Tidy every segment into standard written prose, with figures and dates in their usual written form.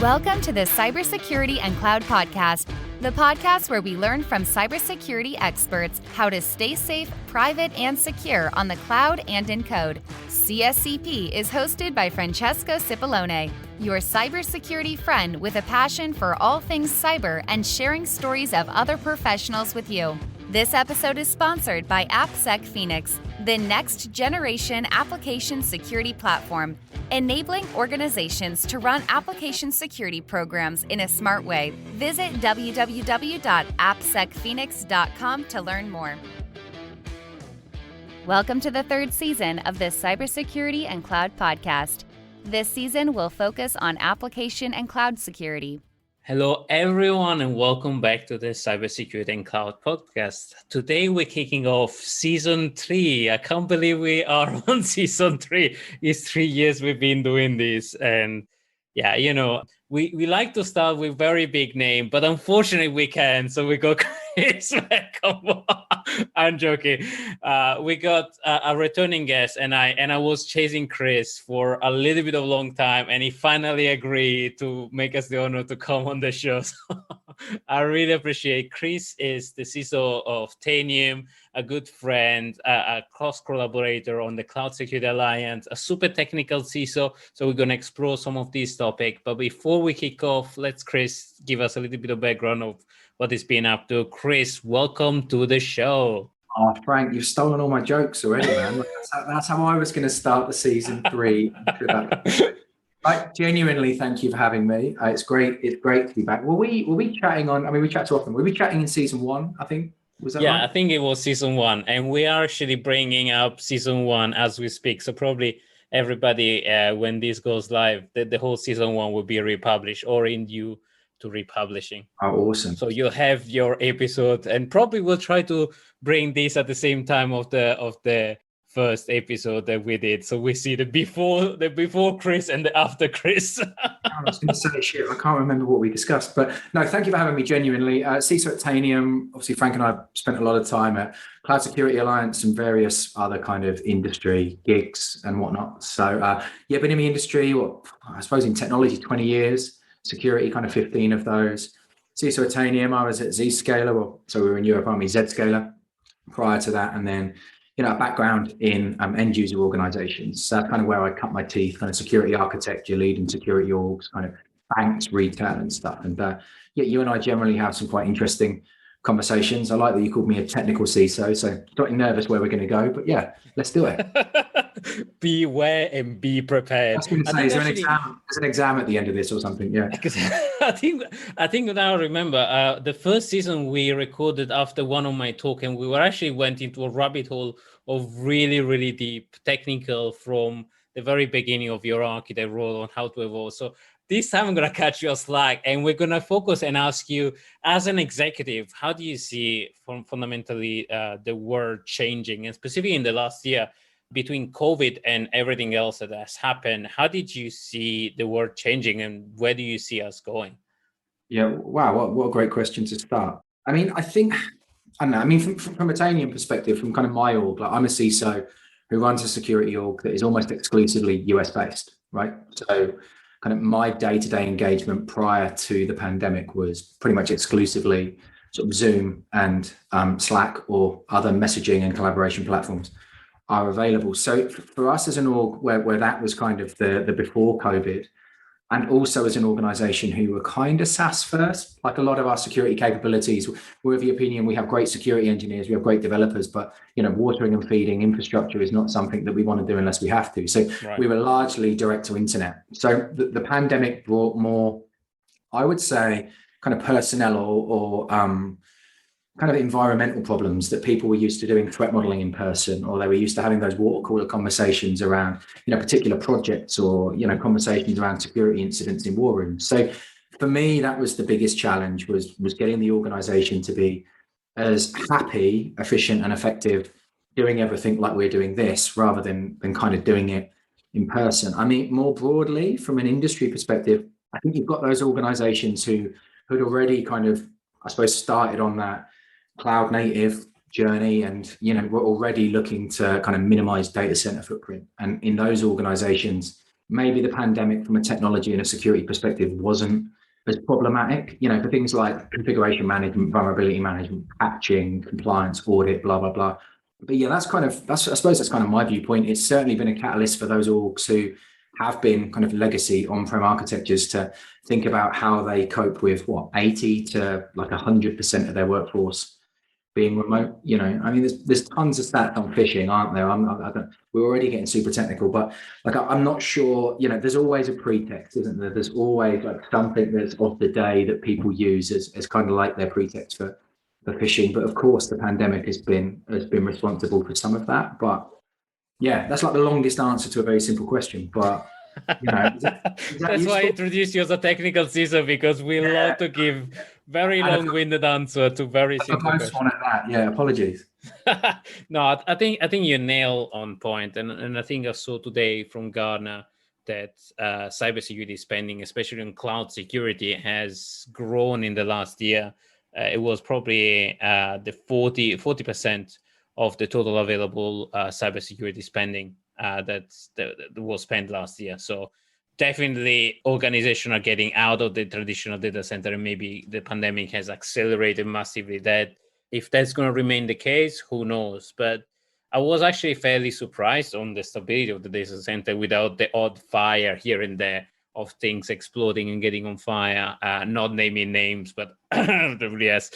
Welcome to the Cyber Security and Cloud Podcast, the podcast where we learn from cybersecurity experts how to stay safe, private, and secure on the cloud and in code. CSCP is hosted by Francesco Cipollone, your cybersecurity friend with a passion for all things cyber and sharing stories of other professionals with you. This episode is sponsored by AppSec Phoenix, the next generation application security platform, enabling organizations to run application security programs in a smart way. Visit www.appsecphoenix.com to learn more. Welcome to the third season of the Cybersecurity and Cloud Podcast. This season will focus on application and cloud security. Hello, everyone, and welcome back to the Cybersecurity and Cloud Podcast. Today, we're kicking off Season 3. I can't believe we are on Season 3. It's 3 years we've been doing this. And yeah, we like to start with very big name, but unfortunately we can't. So we got Chris. Come on. I'm joking. We got a returning guest, and I was chasing Chris for a little bit of a long time, and he finally agreed to make us the honor to come on the show. So I really appreciate. Chris is the CISO of Tanium, a good friend, a cross collaborator on the Cloud Security Alliance, a super technical CISO. So we're going to explore some of these topics. But before we kick off, let's Chris give us a little bit of background of what he's been up to. Chris, welcome to the show. Oh, Frank, you've stolen all my jokes already, man. That's how I was going to start the Season 3. Genuinely, thank you for having me. It's great. It's great to be back. Were we chatting on? I mean, we chat too often. Were we chatting in Season 1? I think. Was that right? I think it was Season 1, and we are actually bringing up Season 1 as we speak. So probably everybody, when this goes live, the whole Season 1 will be republished or in due to republishing. Oh, awesome. So you'll have your episode, and probably we'll try to bring this at the same time of the first episode that we did. So we see the before Chris and the after Chris. I was going to say shit. I can't remember what we discussed, but no, thank you for having me. Genuinely, CISO at Tanium. Obviously, Frank and I have spent a lot of time at Cloud Security Alliance and various other kind of industry gigs and whatnot. So been in the industry, I suppose in technology, 20 years, security kind of 15 of those. CISO at Tanium, I was at Zscaler, so we were in Europe Army Zscaler prior to that, and then a background in end user organizations. So that's kind of where I cut my teeth, kind of security architecture, leading security orgs, kind of banks, retail and stuff. And you and I generally have some quite interesting conversations. I like that you called me a technical CISO, so slightly nervous where we're going to go, but yeah, let's do it. Beware and be prepared. I was going to say, there's an exam at the end of this or something, yeah. I think now I remember the first season we recorded after one of my talk, and we went into a rabbit hole of really, really deep technical from the very beginning of your architect role on how to evolve. So this time I'm going to catch your slack, and we're going to focus and ask you, as an executive, how do you see fundamentally the world changing, and specifically in the last year between COVID and everything else that has happened? How did you see the world changing, and where do you see us going? Yeah, wow, what a great question to start. I mean, from a Tanium perspective, from kind of my org, like I'm a CISO who runs a security org that is almost exclusively US based, right? So kind of my day-to-day engagement prior to the pandemic was pretty much exclusively sort of Zoom and Slack or other messaging and collaboration platforms are available. So for us as an org where that was kind of the before COVID, and also as an organization who were kind of SaaS first, like a lot of our security capabilities, we're of the opinion we have great security engineers, we have great developers, but watering and feeding infrastructure is not something that we want to do unless we have to. So right. We were largely direct to internet. So the pandemic brought more, I would say, kind of personnel or kind of environmental problems that people were used to doing threat modeling in person, or they were used to having those water cooler conversations around, particular projects or, conversations around security incidents in war rooms. So for me, that was the biggest challenge was getting the organization to be as happy, efficient and effective doing everything like we're doing this rather than kind of doing it in person. I mean, more broadly from an industry perspective, I think you've got those organizations who had already kind of, I suppose, started on that cloud native journey and, we're already looking to kind of minimize data center footprint. And in those organizations, maybe the pandemic from a technology and a security perspective wasn't as problematic, for things like configuration management, vulnerability management, patching, compliance, audit, blah, blah, blah. But yeah, I suppose that's kind of my viewpoint. It's certainly been a catalyst for those orgs who have been kind of legacy on-prem architectures to think about how they cope with 80 to like 100% of their workforce being remote. There's tons of stats on phishing, aren't there? We're already getting super technical, but like I'm not sure. There's always a pretext, isn't there? There's always like something that's of the day that people use as kind of like their pretext for phishing. But of course, the pandemic has been responsible for some of that. But yeah, that's like the longest answer to a very simple question. But is that that's why I introduced you as a technical CISO, because we love to give very long-winded answer to very simple questions. Yeah, apologies. No, I think you nail on point, and I think I saw today from Gartner that cybersecurity spending, especially on cloud security, has grown in the last year. It was probably the 40% of the total available cybersecurity spending that was spent last year. So definitely organizations are getting out of the traditional data center, and maybe the pandemic has accelerated massively that. If that's going to remain the case, who knows? But I was actually fairly surprised on the stability of the data center without the odd fire here and there of things exploding and getting on fire, not naming names, but WS.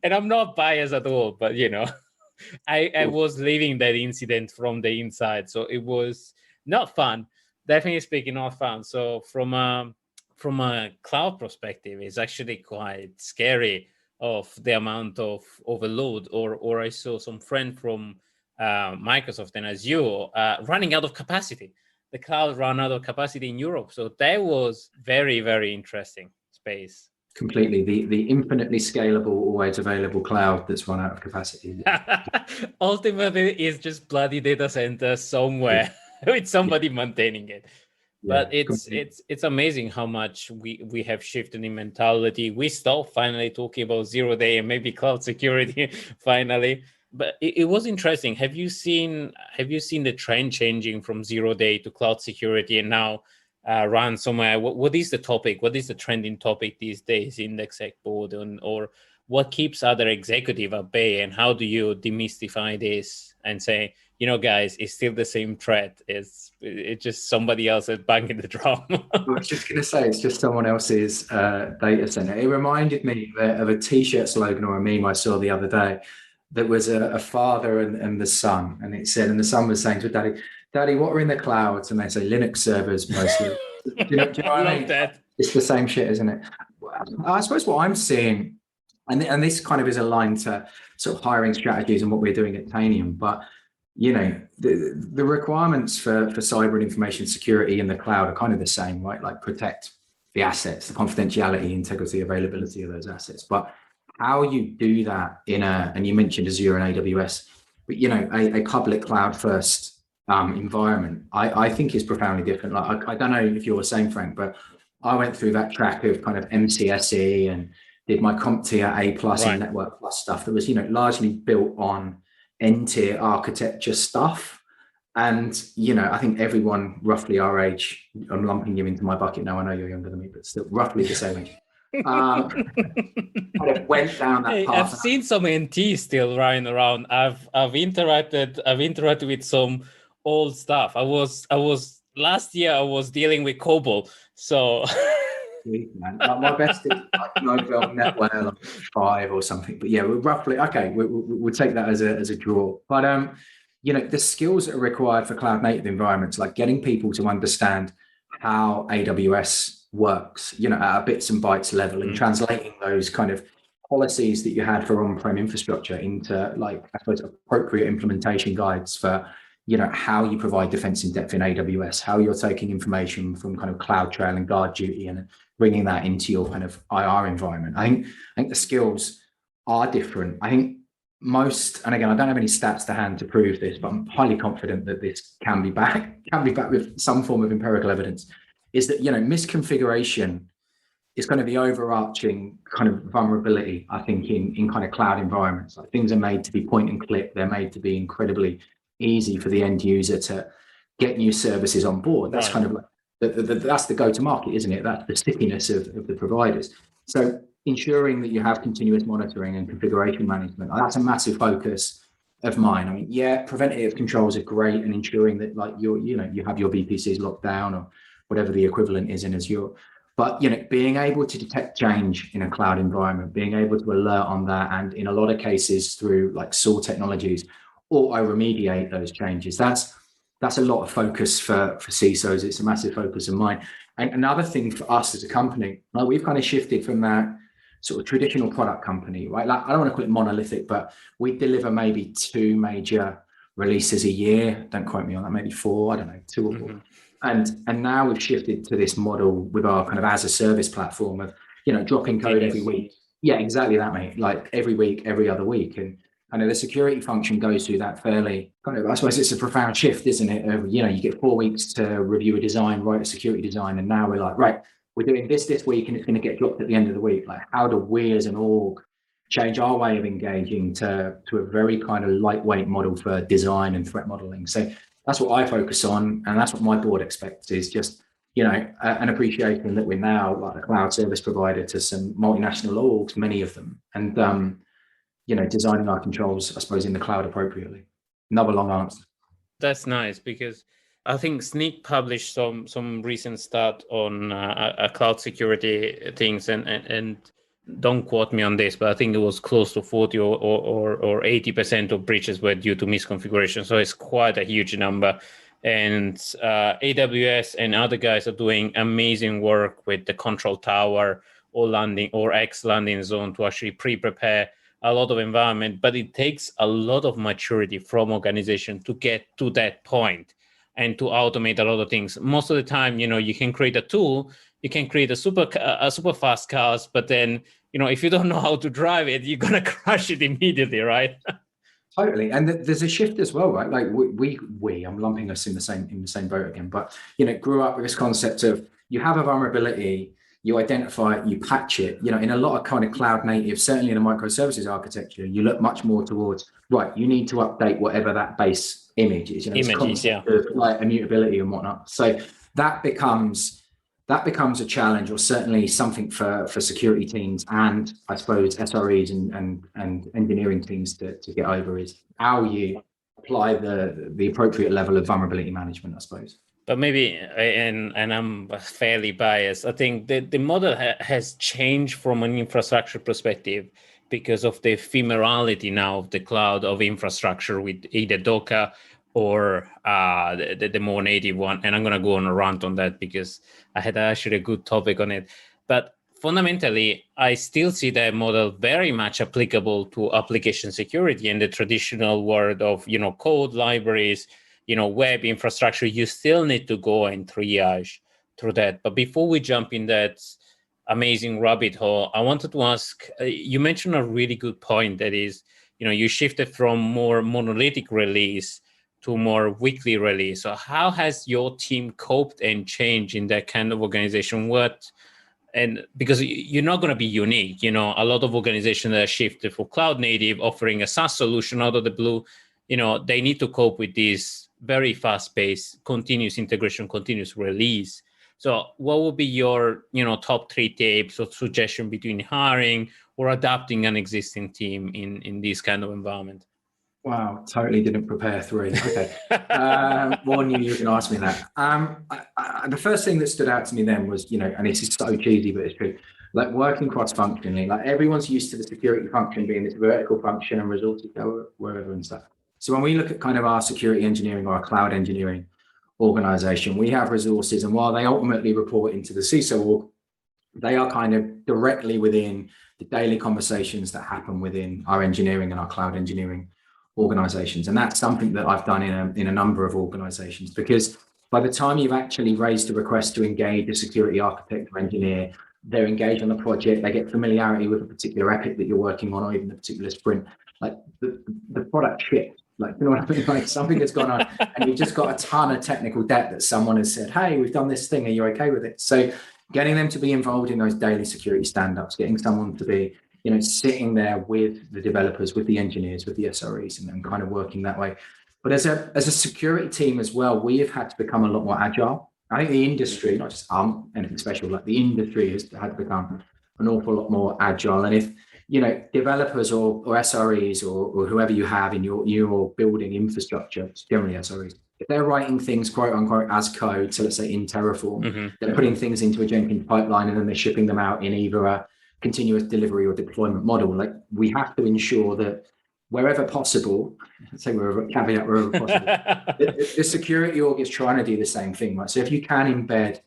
And I'm not biased at all, but I was living that incident from the inside, so it was not fun. Definitely speaking, not fun. So from a cloud perspective, it's actually quite scary of the amount of overload. Or I saw some friend from Microsoft and Azure running out of capacity. The cloud ran out of capacity in Europe, so that was very, very interesting space. Completely, the infinitely scalable, always available cloud that's run out of capacity. Ultimately, it's just bloody data center somewhere with somebody maintaining it. But it's amazing how much we have shifted in mentality. We stopped finally talking about 0 day and maybe cloud security finally. But it was interesting. Have you seen the trend changing from 0 day to cloud security and now ransomware? What is the topic? What is the trending topic these days in the exec board, or what keeps other executive at bay? And how do you demystify this and say, guys, it's still the same threat. It's just somebody else is banging the drum. I was just going to say, it's just someone else's data center. It reminded me of a T-shirt slogan or a meme I saw the other day that was a father and the son. And it said, and the son was saying to Daddy, what are in the clouds? And they say Linux servers mostly. do you know what I mean? That. It's the same shit, isn't it? I suppose what I'm seeing, and this kind of is aligned to sort of hiring strategies and what we're doing at Tanium, but the requirements for cyber and information security in the cloud are kind of the same, right? Like protect the assets, the confidentiality, integrity, availability of those assets. But how you do that and you mentioned Azure and AWS, but a public cloud first environment, I think is profoundly different. Like I don't know if you're the same, Frank, but I went through that track of kind of MCSE and did my CompTIA A+ and Network Plus stuff that was largely built on N-tier architecture stuff. And I think everyone roughly our age, I'm lumping you into my bucket now, I know you're younger than me, but still roughly the same age, kind of went down that path. I've seen some NT still running around. I've interacted with some old stuff. I was last year I was dealing with COBOL, so man. My best is like Nobel NetWare 5 or something, but yeah, we're roughly okay. We'll take that as a draw. But the skills that are required for cloud native environments, like getting people to understand how AWS works, at a bits and bytes level, and translating those kind of policies that you had for on-prem infrastructure into, like, I suppose, appropriate implementation guides for how you provide defense in depth in AWS, how you're taking information from kind of CloudTrail and GuardDuty and bringing that into your kind of IR environment. I think the skills are different. I think most, and again, I don't have any stats to hand to prove this, but I'm highly confident that this can be backed with some form of empirical evidence, is that, misconfiguration is kind of the overarching kind of vulnerability, I think, in kind of cloud environments. Like, things are made to be point and click. They're made to be incredibly easy for the end user to get new services on board. That's kind of like that's the go-to-market, isn't it? That's the stickiness of the providers. So ensuring that you have continuous monitoring and configuration management, that's a massive focus of mine. I mean, yeah, preventative controls are great, and ensuring that like you have your VPCs locked down or whatever the equivalent is in Azure. But being able to detect change in a cloud environment, being able to alert on that, and in a lot of cases through like SOAR technologies, auto remediate those changes. That's a lot of focus for CISOs. It's a massive focus of mine. And another thing for us as a company, like we've kind of shifted from that sort of traditional product company, right? Like I don't want to call it monolithic, but we deliver maybe 2 major releases a year. Don't quote me on that, maybe 4, I don't know, 2 or 4. And now we've shifted to this model with our kind of as a service platform of, dropping code every week. Yeah, exactly that, mate. Like every week, every other week. And I know the security function goes through that fairly kind of, I suppose it's a profound shift, isn't it? You get 4 weeks to review a design, write a security design. And now we're like, right, we're doing this week and it's going to get dropped at the end of the week. Like how do we as an org change our way of engaging to a very kind of lightweight model for design and threat modeling? So that's what I focus on. And that's what my board expects is just, an appreciation that we're now like a cloud service provider to some multinational orgs, many of them. And, designing our controls, I suppose, in the cloud appropriately. Another long answer. That's nice, because I think Sneak published some recent stat on cloud security things, and don't quote me on this, but I think it was close to 40 or 80% of breaches were due to misconfiguration. So it's quite a huge number. And AWS and other guys are doing amazing work with the control tower or landing or X landing zone to actually pre-prepare a lot of environment, but it takes a lot of maturity from organization to get to that point and to automate a lot of things. Most of the time, you can create a tool, you can create a super fast cars, but then, if you don't know how to drive it, you're gonna crash it immediately, right? Totally, and there's a shift as well, right? Like we I'm lumping us in the same boat again, but grew up with this concept of you have a vulnerability. You identify it, you patch it. In a lot of kind of cloud native, certainly in a microservices architecture, you look much more towards, right, you need to update whatever that base image is, images, yeah, of like immutability and whatnot. So that becomes a challenge, or certainly something for security teams and I suppose SREs and engineering teams to get over, is how you apply the appropriate level of vulnerability management, I suppose. But maybe, and I'm fairly biased, I think the model has changed from an infrastructure perspective because of the ephemerality now of the cloud of infrastructure with either Docker or the more native one. And I'm going to go on a rant on that because I had actually a good topic on it. But fundamentally, I still see that model very much applicable to application security in the traditional world of, code libraries, web infrastructure. You still need to go and triage through that. But before we jump in that amazing rabbit hole, I wanted to ask, you mentioned a really good point, that is, you shifted from more monolithic release to more weekly release. So how has your team coped and changed in that kind of organization? And because you're not going to be unique, a lot of organizations that are shifted for cloud native, offering a SaaS solution out of the blue, they need to cope with this very fast-paced, continuous integration, continuous release. So what would be your, top 3 tips or suggestion between hiring or adapting an existing team in this kind of environment? Wow, totally didn't prepare 3. Okay. More knew you were going to ask me that. The first thing that stood out to me then was, and this is so cheesy, but it's true, like working cross-functionally. Like everyone's used to the security function being this vertical function and resources go wherever and stuff. So when we look at kind of our security engineering or our cloud engineering organization, we have resources, and while they ultimately report into the CISO org, they are kind of directly within the daily conversations that happen within our engineering and our cloud engineering organizations. And that's something that I've done in a number of organizations, because by the time you've actually raised a request to engage a security architect or engineer, they're engaged on the project, they get familiarity with a particular epic that you're working on, or even a particular sprint, like the product ships. Like, you know what I mean? Like something that's gone on and you've just got a ton of technical debt that someone has said, hey, we've done this thing. Are you okay with it? So getting them to be involved in those daily security stand-ups, getting someone to be, sitting there with the developers, with the engineers, with the SREs, and kind of working that way. But as a security team as well, we have had to become a lot more agile. I think the industry, not just anything special, like the industry has had to become an awful lot more agile. And if, developers or SREs or whoever you have in your building infrastructure, generally SREs, if they're writing things quote unquote as code, so let's say in Terraform, they're putting things into a Jenkins pipeline and then they're shipping them out in either a continuous delivery or deployment model. Like, we have to ensure that wherever possible, wherever possible, the security org is trying to do the same thing, right? So if you can embed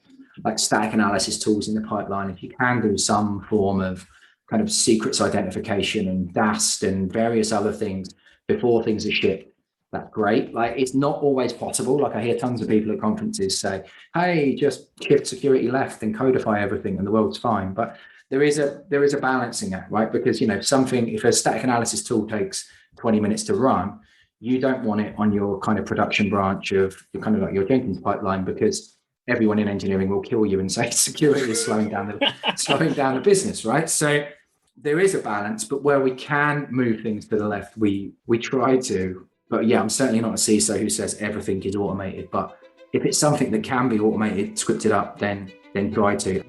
like static analysis tools in the pipeline, if you can do some form of kind of secrets identification and DAST and various other things before things are shipped, that's great. Like, it's not always possible. Like, I hear tons of people at conferences say, hey, just shift security left and codify everything and the world's fine. But there is a balancing act, right? Because, if a static analysis tool takes 20 minutes to run, you don't want it on your kind of production branch of kind of like your Jenkins pipeline, because everyone in engineering will kill you and say security is slowing down the business, right? So there is a balance, but where we can move things to the left, we try to. But yeah, I'm certainly not a CISO who says everything is automated. But if it's something that can be automated, scripted up, then try to.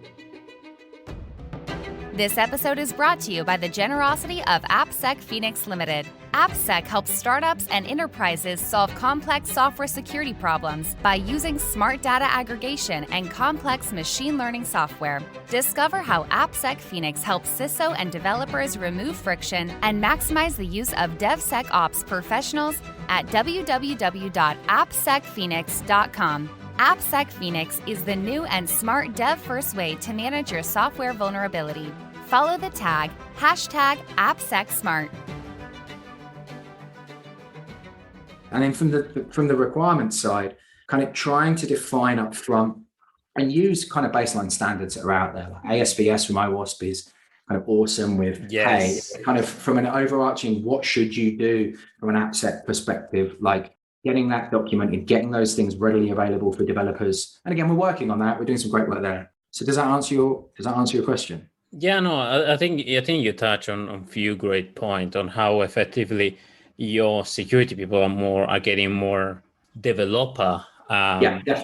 This episode is brought to you by the generosity of AppSec Phoenix Ltd. AppSec helps startups and enterprises solve complex software security problems by using smart data aggregation and complex machine learning software. Discover how AppSec Phoenix helps CISO and developers remove friction and maximize the use of DevSecOps professionals at www.appsecphoenix.com. AppSec Phoenix is the new and smart dev-first way to manage your software vulnerability. Follow the tag #AppSecSmart. And then from the requirements side, kind of trying to define up front and use kind of baseline standards that are out there. Like ASVS from OWASP is kind of awesome with, hey, kind of from an overarching, what should you do from an AppSec perspective, like getting that documented, getting those things readily available for developers. And again, we're working on that. We're doing some great work there. So does that answer your question? Yeah, no, I think you touch on a few great points on how effectively your security people are getting more developer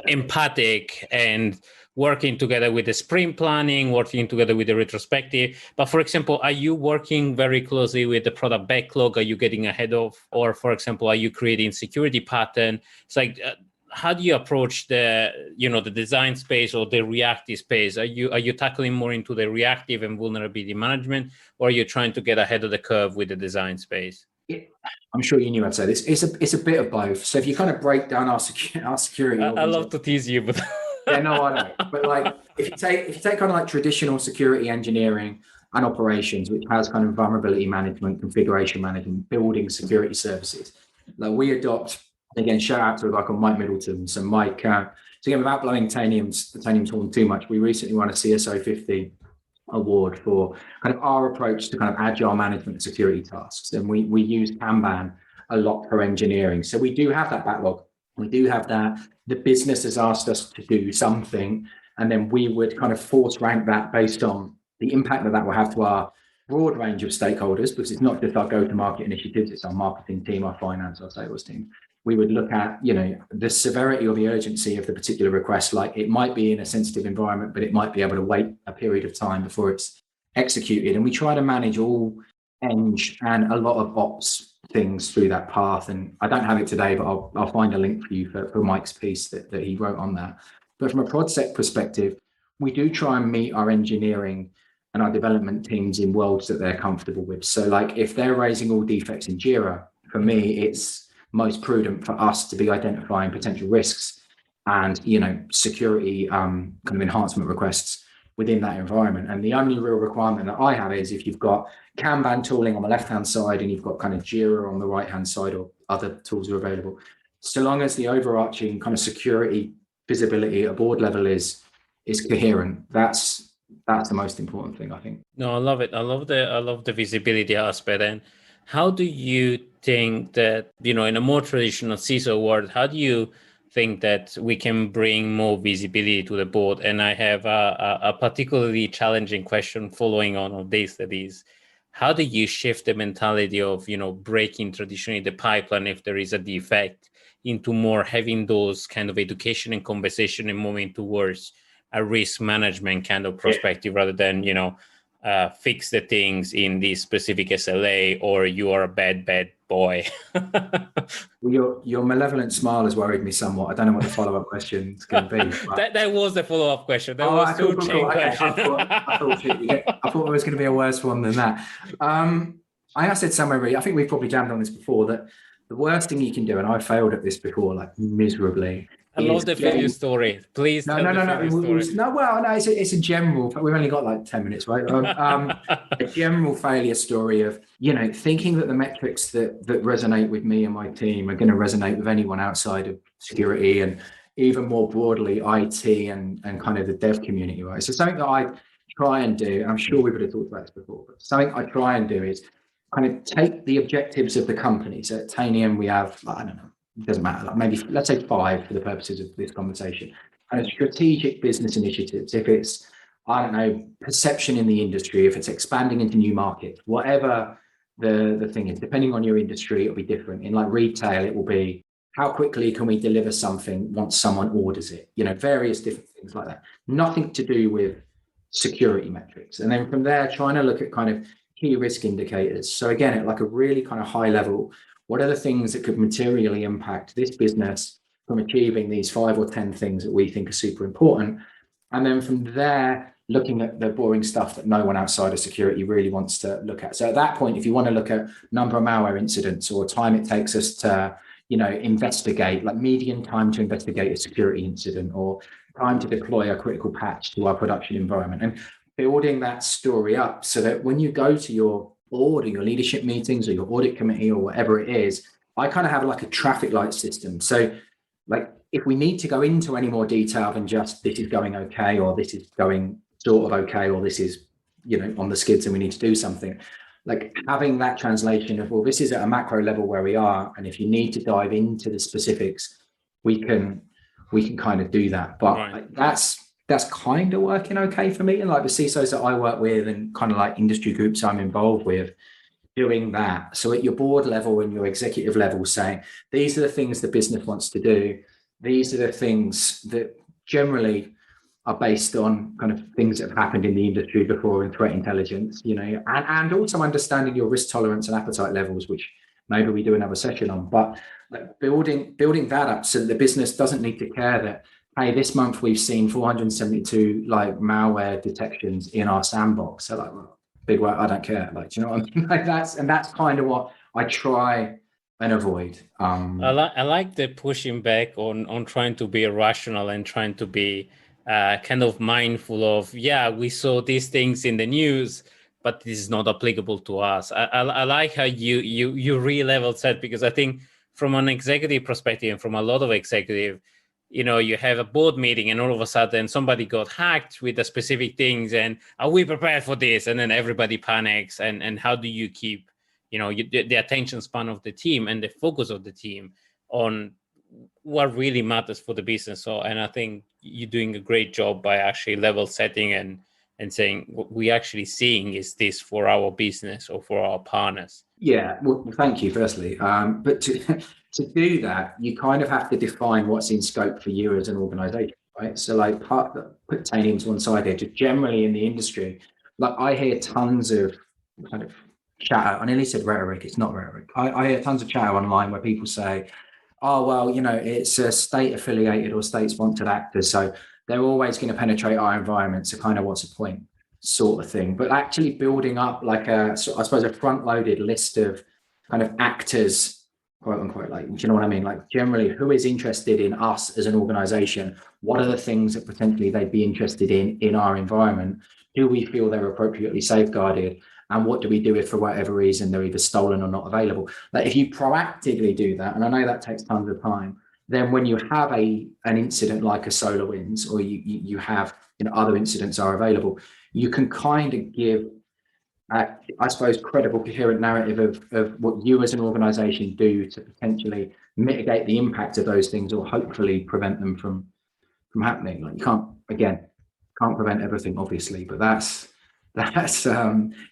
empathic and working together with the sprint planning, working together with the retrospective. But for example, are you working very closely with the product backlog? Are you getting ahead of, or for example, are you creating security pattern? It's like, how do you approach the design space or the reactive space? Are you tackling more into the reactive and vulnerability management, or are you trying to get ahead of the curve with the design space? I'm sure you knew I'd say this. It's a bit of both. So if you kind of break down our security, I love to tease you, but yeah, no, I know. But like, if you take kind of like traditional security engineering and operations, which has kind of vulnerability management, configuration management, building security services, like we adopt. Again, shout out to a guy called Mike Middleton. So Mike, so again, without blowing Tanium's horn too much, we recently won a CSO 50 award for kind of our approach to kind of agile management of security tasks. And we use Kanban a lot for engineering. So we do have that backlog. We do have that. The business has asked us to do something, and then we would kind of force rank that based on the impact that will have to our broad range of stakeholders, because it's not just our go-to-market initiatives, it's our marketing team, our finance, our sales team. We would look at, the severity or the urgency of the particular request. Like, it might be in a sensitive environment, but it might be able to wait a period of time before it's executed. And we try to manage all eng and a lot of ops things through that path. And I don't have it today, but I'll find a link for you for Mike's piece that he wrote on that. But from a ProdSec perspective, we do try and meet our engineering and our development teams in worlds that they're comfortable with. So like, if they're raising all defects in Jira, for me, it's most prudent for us to be identifying potential risks and, security kind of enhancement requests within that environment. And the only real requirement that I have is if you've got Kanban tooling on the left-hand side and you've got kind of Jira on the right-hand side, or other tools are available, so long as the overarching kind of security visibility at board level is coherent, that's the most important thing, I think. No, I love it. I love the visibility aspect. And how do you think that, in a more traditional CISO world, how do you think that we can bring more visibility to the board? And I have a particularly challenging question following on this, that is, how do you shift the mentality of, breaking traditionally the pipeline if there is a defect into more having those kind of education and conversation and moving towards a risk management kind of perspective rather than, fix the things in this specific SLA or you are a bad boy? Well, your malevolent smile has worried me somewhat. I don't know what the follow-up question is going to be. But... that was the follow-up question. That was two chain question. I thought there was going to be a worse one than that. I said somewhere, I think we've probably jammed on this before, that the worst thing you can do, and I failed at this before, like miserably. I love the failure story. Please. No. It's a general. We've only got like 10 minutes, right? A general failure story of thinking that the metrics that resonate with me and my team are going to resonate with anyone outside of security and even more broadly IT and kind of the dev community, right? So something that I try and do, I'm sure we would have talked about this before, but something I try and do is kind of take the objectives of the company. So at Tanium, we have, I don't know, it doesn't matter, like maybe let's say 5 for the purposes of this conversation. And strategic business initiatives, if it's, I don't know, perception in the industry, if it's expanding into new markets, whatever the thing is, depending on your industry, it'll be different. In like retail, it will be how quickly can we deliver something once someone orders it, various different things like that. Nothing to do with security metrics. And then from there, trying to look at kind of key risk indicators. So again, at like a really kind of high level, what are the things that could materially impact this business from achieving these 5 or 10 things that we think are super important? And then from there, looking at the boring stuff that no one outside of security really wants to look at. So at that point, if you want to look at number of malware incidents or time it takes us to, investigate, like median time to investigate a security incident or time to deploy a critical patch to our production environment, and building that story up so that when you go to your board or your leadership meetings or your audit committee or whatever it is, I kind of have like a traffic light system. So like if we need to go into any more detail than just this is going okay, or this is going sort of okay, or this is, on the skids and we need to do something, like having that translation of, well, this is at a macro level where we are. And if you need to dive into the specifics, we can kind of do that. But right. That's kind of working okay for me. And like the CISOs that I work with and kind of like industry groups I'm involved with, doing that. So at your board level and your executive level, saying, these are the things the business wants to do. These are the things that generally are based on kind of things that have happened in the industry before in threat intelligence, and also understanding your risk tolerance and appetite levels, which maybe we do another session on, but like building that up so that the business doesn't need to care that, hey, this month we've seen 472 like malware detections in our sandbox. So like, well, big work, I don't care. Like, do you know what I mean? Like that's kind of what I try and avoid. I like the pushing back on trying to be rational and trying to be kind of mindful of, we saw these things in the news, but this is not applicable to us. I like how you re-level set, because I think from an executive perspective and from a lot of executive, you have a board meeting and all of a sudden somebody got hacked with the specific things, and are we prepared for this? And then everybody panics. And how do you keep, the attention span of the team and the focus of the team on what really matters for the business? So, and I think you're doing a great job by actually level setting and saying what we actually seeing is this for our business or for our partners. Yeah, well, thank you, firstly. But to do that, you kind of have to define what's in scope for you as an organization, right? So like put Tanium to one side here, just generally in the industry, like I hear tons of kind of chatter. I nearly said rhetoric, it's not rhetoric. I hear tons of chatter online where people say, oh, well, it's a state affiliated or state sponsored actors, so they're always going to penetrate our environment. So kind of what's the point, sort of thing. But actually building up like I suppose a front loaded list of kind of actors, quote unquote, like, do you know what I mean? Like generally who is interested in us as an organization? What are the things that potentially they'd be interested in our environment? Do we feel they're appropriately safeguarded? And what do we do if for whatever reason they're either stolen or not available? Like if you proactively do that, and I know that takes tons of time, then when you have an incident like a SolarWinds, or you have other incidents are available, you can kind of give, I suppose, credible, coherent narrative of what you as an organization do to potentially mitigate the impact of those things, or hopefully prevent them from happening. Like you can't prevent everything, obviously, but that's That's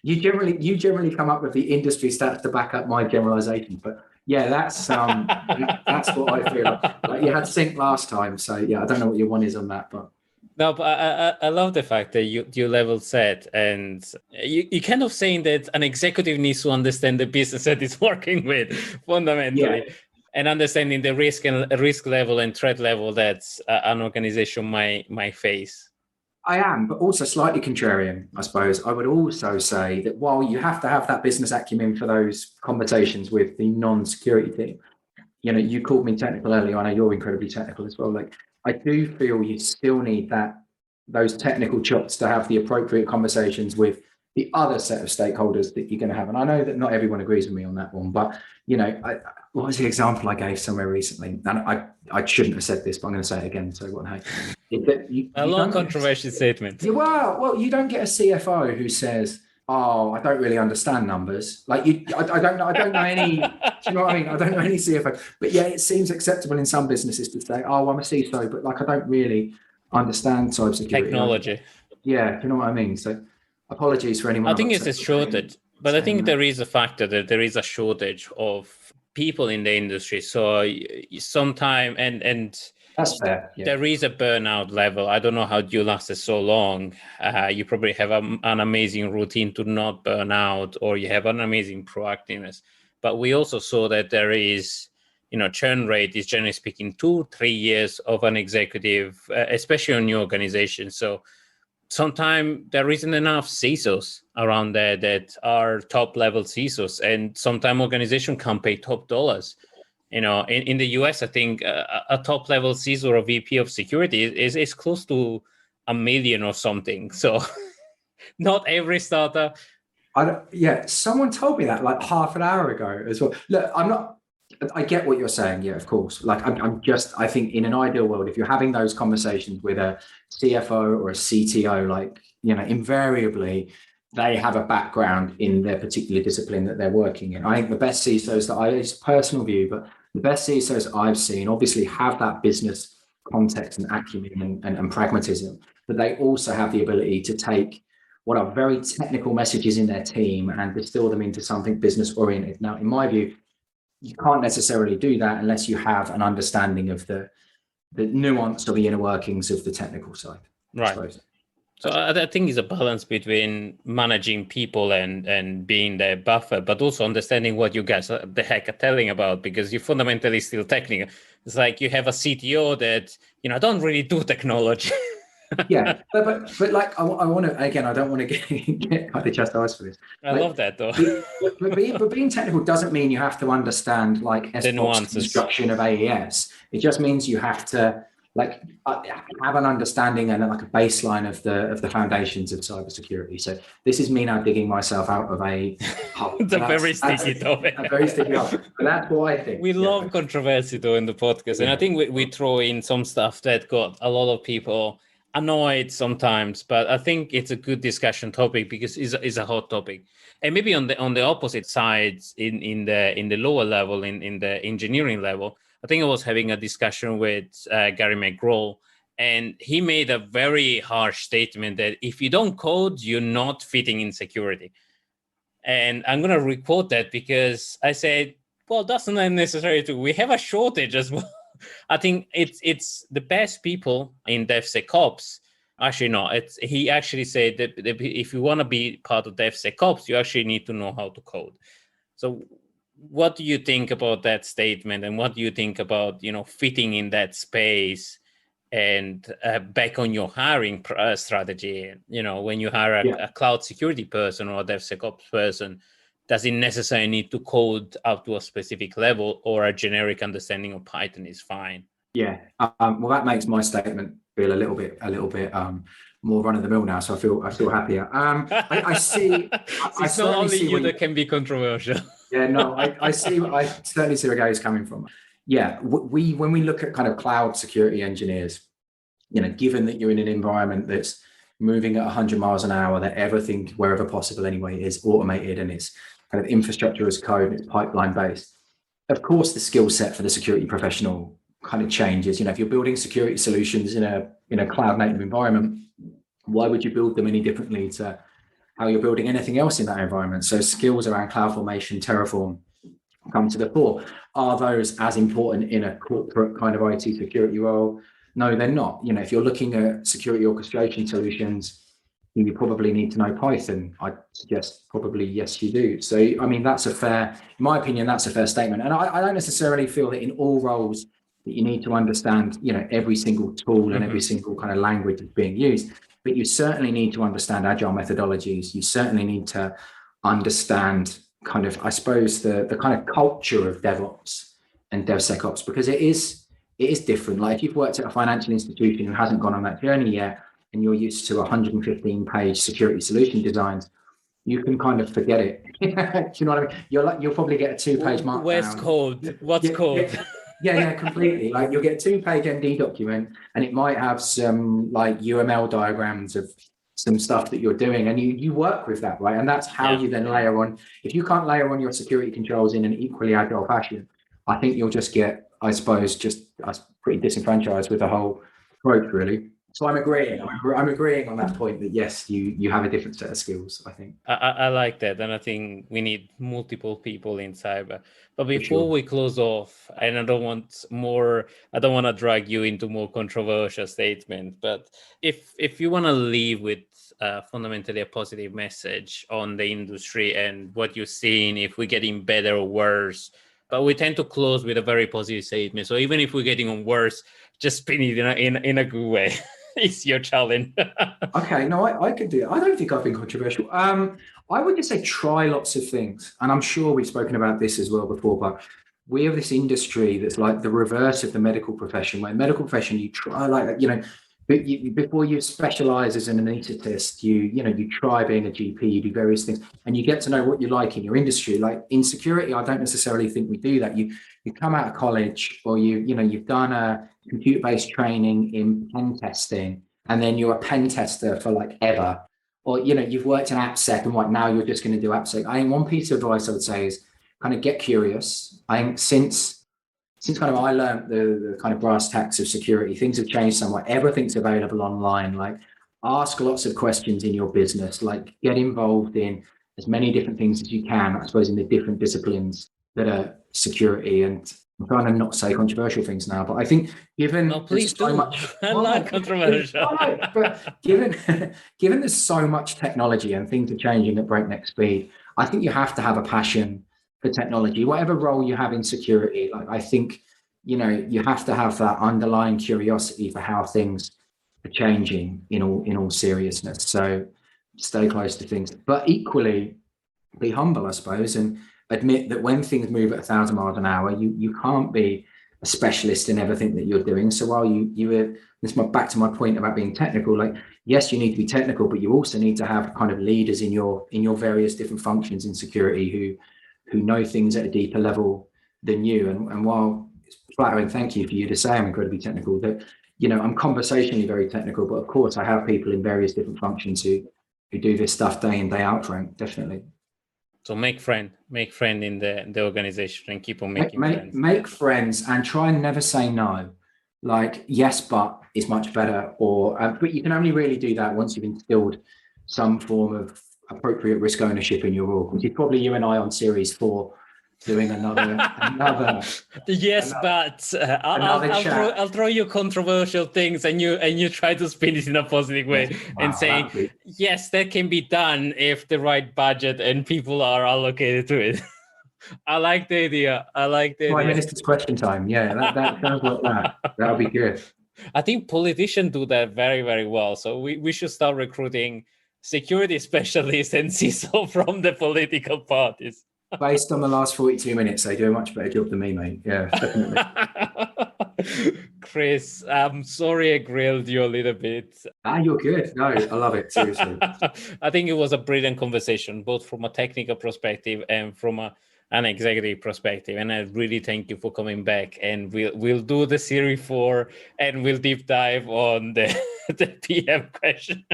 you generally come up with the industry stats to back up my generalization. But yeah, that's what I feel like. You had sync last time, so yeah, I don't know what your one is on that, but. No, but I love the fact that you level set, and you kind of saying that an executive needs to understand the business that it's working with fundamentally, and understanding the risk level and threat level that an organization might face. I am, but also slightly contrarian, I suppose. I would also say that while you have to have that business acumen for those conversations with the non-security team, you called me technical earlier. I know you're incredibly technical as well. Like, I do feel you still need those technical chops to have the appropriate conversations with the other set of stakeholders that you're going to have. And I know that not everyone agrees with me on that one, but what was the example I gave somewhere recently? And I shouldn't have said this, but I'm going to say it again. So what? Hey, a long controversial statement. Well, you don't get a CFO who says, "Oh, I don't really understand numbers." Like I don't know any. Do you know what I mean? I don't know any CFO, but yeah, it seems acceptable in some businesses to say, "Oh, I'm a CISO," but like I don't really understand cybersecurity Technology. Yeah, do you know what I mean? So, apologies for anyone. I think it's a shortage, but I think there is a factor that there is a shortage of people in the industry. So sometime and. That's fair. Yeah. There is a burnout level. I don't know how you lasted so long. You probably have an amazing routine to not burn out, or you have an amazing proactiveness. But we also saw that there is, churn rate is generally speaking 2-3 years of an executive, especially on new organizations. So sometimes there isn't enough CISOs around there that are top level CISOs, and sometimes organizations can't pay top dollars. In the US, I think a top level CISO or VP of security is close to $1 million or something. So not every startup. Someone told me that like half an hour ago as well. Look, I get what you're saying. Yeah, of course. Like I think in an ideal world, if you're having those conversations with a CFO or a CTO, like, invariably they have a background in their particular discipline that they're working in. I think the best CISOs it's a personal view, but the best CISOs I've seen obviously have that business context and acumen and pragmatism, but they also have the ability to take what are very technical messages in their team and distill them into something business oriented. Now, in my view, you can't necessarily do that unless you have an understanding of the nuance or the inner workings of the technical side. Right. So I think it's a balance between managing people and being their buffer, but also understanding what you guys the heck are telling about, because you're fundamentally still technical. It's like you have a CTO that, don't really do technology. Yeah, but like I want to, again, I don't want to get kind of chastised for this. I love that though. but being technical doesn't mean you have to understand like SBOX construction of AES. It just means you have to like have an understanding and like a baseline of the foundations of cybersecurity. So this is me now digging myself out of a hole. It's a very sticky topic. A very sticky hole. But that's what I think. We love controversy though in the podcast, and I think we throw in some stuff that got a lot of people annoyed sometimes, but I think it's a good discussion topic because it's a hot topic. And maybe on the opposite side, in the lower level, in the engineering level, I think I was having a discussion with Gary McGraw, and he made a very harsh statement that if you don't code, you're not fitting in security. And I'm going to requote that because I said, well, that's not necessary to. We have a shortage as well. I think it's the best people in DevSecOps. Actually, no, he actually said that if you want to be part of DevSecOps, you actually need to know how to code. So what do you think about that statement? And what do you think about, fitting in that space and back on your hiring strategy? When you hire a cloud security person or a DevSecOps person, does it necessarily need to code up to a specific level, or a generic understanding of Python is fine? Yeah. Well, that makes my statement feel a little bit more run of the mill now. So I feel happier. I see. It's not only you that can be controversial. Yeah, no, I certainly see where Gary's coming from. Yeah, when we look at kind of cloud security engineers, given that you're in an environment that's moving at 100 miles an hour, that everything, wherever possible anyway, is automated and it's kind of infrastructure as code, it's pipeline based. Of course, the skill set for the security professional kind of changes. If you're building security solutions in a cloud native environment, why would you build them any differently to how you're building anything else in that environment. So skills around CloudFormation, Terraform come to the fore. Are those as important in a corporate kind of IT security role? No, they're not. If you're looking at security orchestration solutions, you probably need to know Python. I'd suggest probably yes, you do. So, I mean, in my opinion, that's a fair statement. And I don't necessarily feel that in all roles that you need to understand, every single tool and every single kind of language that's being used. But you certainly need to understand agile methodologies. You certainly need to understand kind of, I suppose, the kind of culture of DevOps and DevSecOps, because it is different. Like if you've worked at a financial institution who hasn't gone on that journey yet, and you're used to 115-page security solution designs, you can kind of forget it. Do you know what I mean? You'll probably get a 2-page markdown. Where's code? What's code? Yeah, completely. Like you'll get a 2-page MD document, and it might have some like UML diagrams of some stuff that you're doing, and you work with that, right? And that's how you then layer on. If you can't layer on your security controls in an equally agile fashion, I think you'll just get, I suppose, just pretty disenfranchised with the whole approach, really. So I'm agreeing on that point that yes, you have a different set of skills, I think. I like that. And I think we need multiple people in cyber. But before we close off, and I don't want to drag you into more controversial statement, but if you want to leave with fundamentally a positive message on the industry and what you're seeing, if we're getting better or worse, but we tend to close with a very positive statement. So even if we're getting on worse, just spin it in a good way. It's your challenge. Okay, no, I could do it. I don't think I've been controversial. I would just say try lots of things. And I'm sure we've spoken about this as well before, but we have this industry that's like the reverse of the medical profession, where medical profession, you try like, but before you specialize as an anesthetist, you try being a GP, you do various things, and you get to know what you like in your industry. Like in security, I don't necessarily think we do that. You come out of college, or you've done a computer-based training in pen testing, and then you're a pen tester for like ever, or you've worked in AppSec, and now you're just going to do AppSec. I think one piece of advice I would say is kind of get curious. I think since kind of I learned the kind of brass tacks of security, things have changed somewhat. Everything's available online. Like ask lots of questions in your business, like get involved in as many different things as you can, I suppose, in the different disciplines that are security. And I'm trying to not say controversial things now, but I think given please do. I like controversial. But given there's so much technology and things are changing at breakneck speed, I think you have to have a passion for technology, whatever role you have in security. Like I think, you have to have that underlying curiosity for how things are changing in all seriousness. So stay close to things, but equally be humble, I suppose, and admit that when things move at 1,000 miles an hour, you can't be a specialist in everything that you're doing. So while this is back to my point about being technical, like, yes, you need to be technical, but you also need to have kind of leaders in your various different functions in security who know things at a deeper level than you. And while it's flattering, thank you for you to say I'm incredibly technical, that, I'm conversationally very technical, but of course I have people in various different functions who do this stuff day in, day out, Frank, definitely. So make friend in the organization and keep on making friends. Make friends and try and never say no. Like, yes, but is much better. But you can only really do that once you've instilled some form of appropriate risk ownership in your org, which is probably you and I on series 4 doing another yes, but I'll throw you controversial things and you try to spin it in a positive way, and saying yes, that can be done if the right budget and people are allocated to it. I like the idea. Prime Minister's question time. Yeah, that sounds like that. That'll be good. I think politicians do that very, very well. So we should start recruiting security specialists and CISO from the political parties. Based on the last 42 minutes, they do a much better job than me, mate. Yeah, definitely. Chris, I'm sorry I grilled you a little bit. You're good. No, I love it, seriously. I think it was a brilliant conversation, both from a technical perspective and from an executive perspective, and I really thank you for coming back. And we'll do the series 4 and we'll deep dive on the PM question.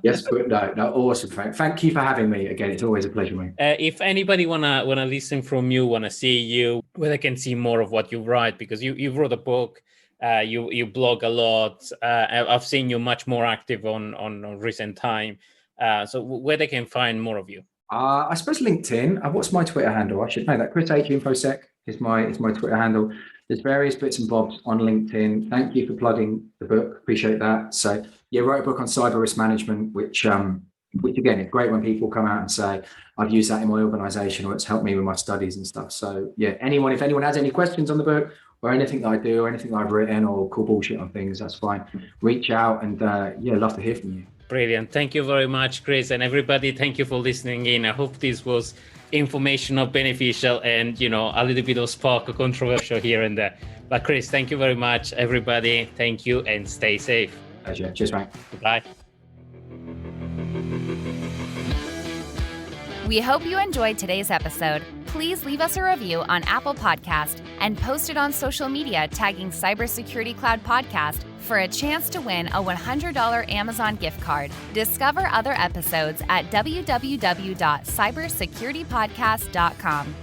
Yes, but no, awesome, Frank. Thank you for having me again. It's always a pleasure, mate. If anybody wanna listen from you, wanna see you, where they can see more of what you write, because you wrote a book, you blog a lot. I've seen you much more active on recent time. So where they can find more of you? I suppose LinkedIn. What's my Twitter handle? I should know that. Chris H Infosec is my Twitter handle. There's various bits and bobs on LinkedIn. Thank you for plugging the book. Appreciate that. So yeah, wrote a book on cyber risk management, which again, it's great when people come out and say, I've used that in my organization, or it's helped me with my studies and stuff. So yeah, if anyone has any questions on the book or anything that I do or anything that I've written or call bullshit on things, that's fine. Reach out and love to hear from you. Brilliant. Thank you very much, Chris. And everybody, thank you for listening in. I hope this was informational, beneficial, and, a little bit of spark of controversial here and there. But Chris, thank you very much. Everybody, thank you and stay safe. Pleasure. Cheers, mate. Goodbye. We hope you enjoyed today's episode. Please leave us a review on Apple Podcast and post it on social media tagging Cybersecurity Cloud Podcast for a chance to win a $100 Amazon gift card. Discover other episodes at www.cybersecuritypodcast.com.